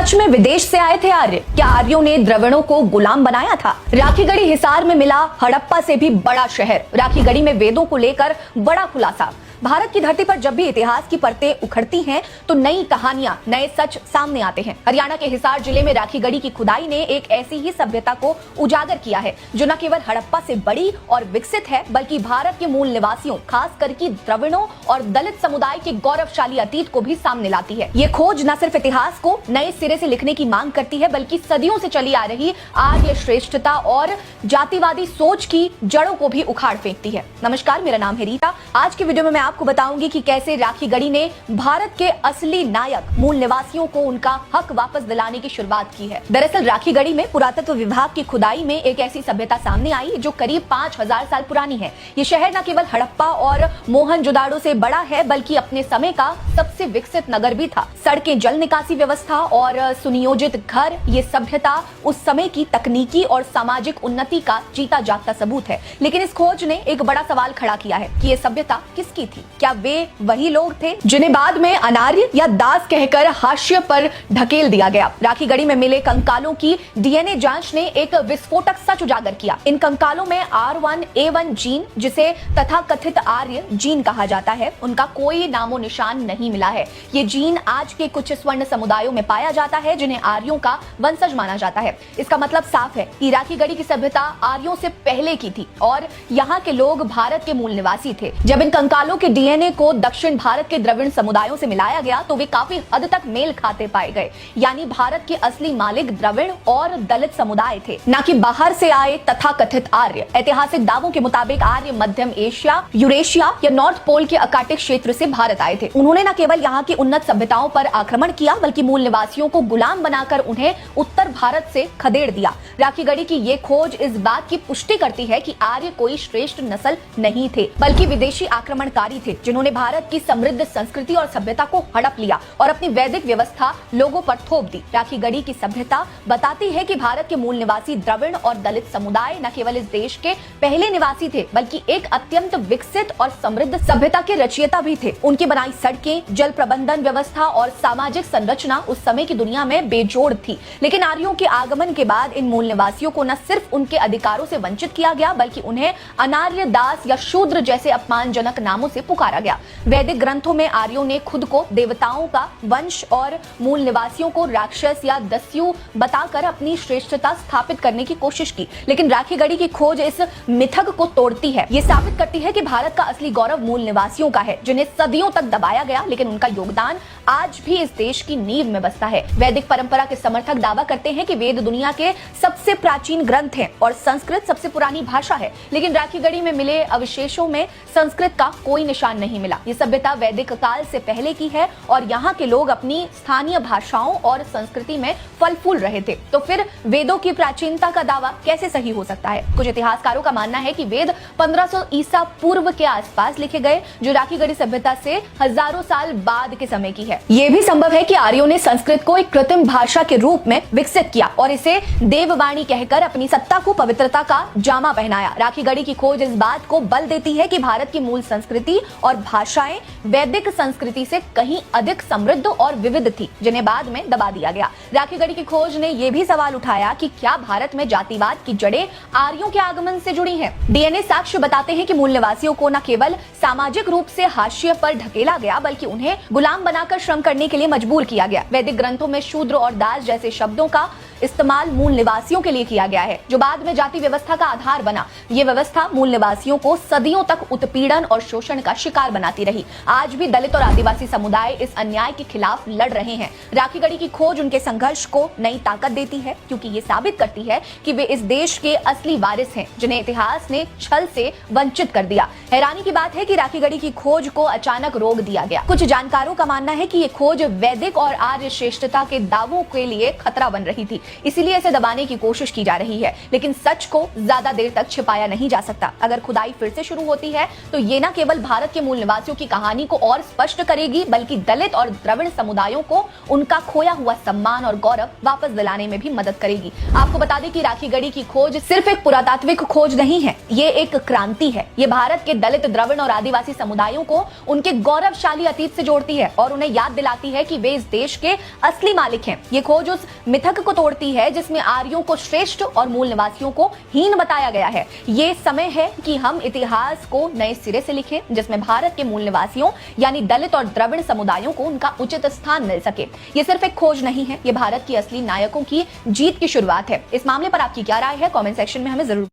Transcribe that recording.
सच में विदेश से आए थे आर्य? क्या आर्यों ने द्रविड़ों को गुलाम बनाया था? राखीगढ़ी हिसार में मिला हड़प्पा से भी बड़ा शहर। राखीगढ़ी में वेदों को लेकर बड़ा खुलासा। भारत की धरती पर जब भी इतिहास की परतें उखड़ती हैं तो नई कहानियां, नए सच सामने आते हैं। हरियाणा के हिसार जिले में राखीगढ़ी की खुदाई ने एक ऐसी ही सभ्यता को उजागर किया है जो न केवल हड़प्पा से बड़ी और विकसित है, बल्कि भारत के मूल निवासियों, खास करके द्रविड़ों और दलित समुदाय के गौरवशाली अतीत को भी सामने लाती है। ये खोज न सिर्फ इतिहास को नए सिरे से लिखने की मांग करती है, बल्कि सदियों से चली आ रही आर्य श्रेष्ठता और जातिवादी सोच की जड़ों को भी उखाड़ फेंकती है। नमस्कार, मेरा नाम है रीता। आज की वीडियो में मैं आपको बताऊंगी कि कैसे राखीगढ़ी ने भारत के असली नायक मूल निवासियों को उनका हक वापस दिलाने की शुरुआत की है। दरअसल राखीगढ़ी में पुरातत्व विभाग की खुदाई में एक ऐसी सभ्यता सामने आई जो करीब 5000 साल पुरानी है। ये शहर न केवल हड़प्पा और मोहनजोदाड़ो से बड़ा है, बल्कि अपने समय का सबसे विकसित नगर भी था। सड़कें, जल निकासी व्यवस्था और सुनियोजित घर, ये सभ्यता उस समय की तकनीकी और सामाजिक उन्नति का जीता जागता सबूत है। लेकिन इस खोज ने एक बड़ा सवाल खड़ा किया है कि ये सभ्यता किसकी थी? क्या वे वही लोग थे जिन्हें बाद में अनार्य या दास कहकर हाशिए पर ढकेल दिया गया? राखीगढ़ी में मिले कंकालों की डीएनए जांच ने एक विस्फोटक सच उजागर किया। इन कंकालों में R1A1 जीन, जिसे तथाकथित आर्य जीन कहा जाता है, उनका कोई नामो निशान नहीं मिला है। ये जीन आज के कुछ स्वर्ण समुदायों में पाया जाता है जिन्हें आर्यों का वंशज माना जाता है। इसका मतलब साफ है कि राखीगढ़ी की सभ्यता आर्यों से पहले की थी और यहाँ के लोग भारत के मूल निवासी थे। जब इन कंकालों के डीएनए को दक्षिण भारत के द्रविड़ समुदायों से मिलाया गया तो वे काफी हद तक मेल खाते पाए गए। यानी भारत के असली मालिक द्रविड़ और दलित समुदाय थे, न कि बाहर से आए तथाकथित आर्य। ऐतिहासिक दावों के मुताबिक आर्य मध्यम एशिया, यूरेशिया या नॉर्थ पोल के अकार्कटिक क्षेत्र से भारत आए थे। उन्होंने न केवल यहाँ की उन्नत सभ्यताओं पर आक्रमण किया, बल्कि मूल निवासियों को गुलाम बनाकर उन्हें उत्तर भारत से खदेड़ दिया। राखीगढ़ी की ये खोज इस बात की पुष्टि करती है कि आर्य कोई श्रेष्ठ नस्ल नहीं थे, बल्कि विदेशी आक्रमणकारी थे जिन्होंने भारत की समृद्ध संस्कृति और सभ्यता को हड़प लिया और अपनी वैदिक व्यवस्था लोगों पर थोप दी। राखीगढ़ी की सभ्यता बताती है कि भारत के मूल निवासी द्रविड़ और दलित समुदाय न केवल इस देश के पहले निवासी थे, बल्कि एक अत्यंत विकसित और समृद्ध सभ्यता के रचयिता भी थे। उनकी बनाई सड़कें, जल प्रबंधन व्यवस्था और सामाजिक संरचना उस समय की दुनिया में बेजोड़ थी। लेकिन आर्यों के आगमन के बाद इन मूल निवासियों को न सिर्फ उनके अधिकारों से वंचित किया गया, बल्कि उन्हें अनार्य, दास या शूद्र जैसे अपमानजनक नामों से पुकारा गया। वैदिक ग्रंथों में आर्यों ने खुद को देवताओं का वंश और मूल निवासियों को राक्षस या दस्यु बताकर अपनी श्रेष्ठता स्थापित करने की कोशिश की। लेकिन राखीगढ़ी की खोज इस मिथक को तोड़ती है। ये साबित करती है कि भारत का असली गौरव मूल निवासियों का है, जिन्हें सदियों तक दबाया गया, लेकिन उनका योगदान आज भी इस देश की नींव में बसता है। वैदिक परंपरा के समर्थक दावा करते हैं कि वेद दुनिया के सबसे प्राचीन ग्रंथ हैं और संस्कृत सबसे पुरानी भाषा है। लेकिन राखीगढ़ी में मिले अवशेषों में संस्कृत का कोई निशान नहीं मिला। ये सभ्यता वैदिक काल से पहले की है और यहाँ के लोग अपनी स्थानीय भाषाओं और संस्कृति में फल फूल रहे थे। तो फिर वेदों की प्राचीनता का दावा कैसे सही हो सकता है? कुछ इतिहासकारों का मानना है कि वेद 1500 ईसा पूर्व के आसपास लिखे गए, जो राखीगढ़ी सभ्यता से हजारों साल बाद के समय की है। ये भी संभव है कि आर्यों ने संस्कृत को एक कृत्रिम भाषा के रूप में विकसित किया और इसे देववाणी कहकर अपनी सत्ता को पवित्रता का जामा पहनाया। राखीगढ़ी की खोज इस बात को बल देती है कि भारत की मूल संस्कृति और भाषाएं वैदिक संस्कृति से कहीं अधिक समृद्ध और विविध थी, जिन्हें बाद में दबा दिया गया। राखीगढ़ी की खोज ने यह भी सवाल उठाया कि क्या भारत में जातिवाद की जड़ें आर्यों के आगमन से जुड़ी हैं? डीएनए साक्ष्य बताते हैं कि मूल निवासियों को न केवल सामाजिक रूप से हाशिए पर ढकेला गया, बल्कि उन्हें गुलाम बनाकर श्रम करने के लिए मजबूर किया गया। वैदिक ग्रंथों में शूद्र और दास जैसे शब्दों का इस्तेमाल मूल निवासियों के लिए किया गया है, जो बाद में जाति व्यवस्था का आधार बना। ये व्यवस्था मूल निवासियों को सदियों तक उत्पीड़न और शोषण का शिकार बनाती रही। आज भी दलित और आदिवासी समुदाय इस अन्याय के खिलाफ लड़ रहे हैं। राखीगढ़ी की खोज उनके संघर्ष को नई ताकत देती है, क्योंकि ये साबित करती है कि वे इस देश के असली वारिस हैं, जिन्हें इतिहास ने छल से वंचित कर दिया। हैरानी की बात है कि राखीगढ़ी की खोज को अचानक रोक दिया गया। कुछ जानकारों का मानना है कि ये खोज वैदिक और आर्य श्रेष्ठता के दावों के लिए खतरा बन रही थी। इसीलिए इसे दबाने की कोशिश की जा रही है। लेकिन सच को ज्यादा देर तक छिपाया नहीं जा सकता। अगर खुदाई फिर से शुरू होती है तो ये न केवल भारत के मूल निवासियों की कहानी को और स्पष्ट करेगी, बल्कि दलित और द्रविड़ समुदायों को उनका खोया हुआ सम्मान और गौरव वापस दिलाने में भी मदद करेगी। आपको बता दें कि राखी गढ़ी की खोज सिर्फ एक पुरातात्विक खोज नहीं है, ये एक क्रांति है। ये भारत के दलित, द्रविड़ और आदिवासी समुदायों को उनके गौरवशाली अतीत से जोड़ती है और उन्हें याद दिलाती है कि वे इस देश के असली मालिक हैं। ये खोज उस मिथक को तोड़ती है जिसमें आर्यों को श्रेष्ठ और मूल निवासियों को हीन बताया गया है। ये समय है कि हम इतिहास को नए सिरे से लिखें, जिसमें भारत के मूल निवासियों यानी दलित और द्रविड़ समुदायों को उनका उचित स्थान मिल सके। ये सिर्फ एक खोज नहीं है, ये भारत की असली नायकों की जीत की शुरुआत है। इस मामले पर आपकी क्या राय है? कमेंट सेक्शन में हमें जरूर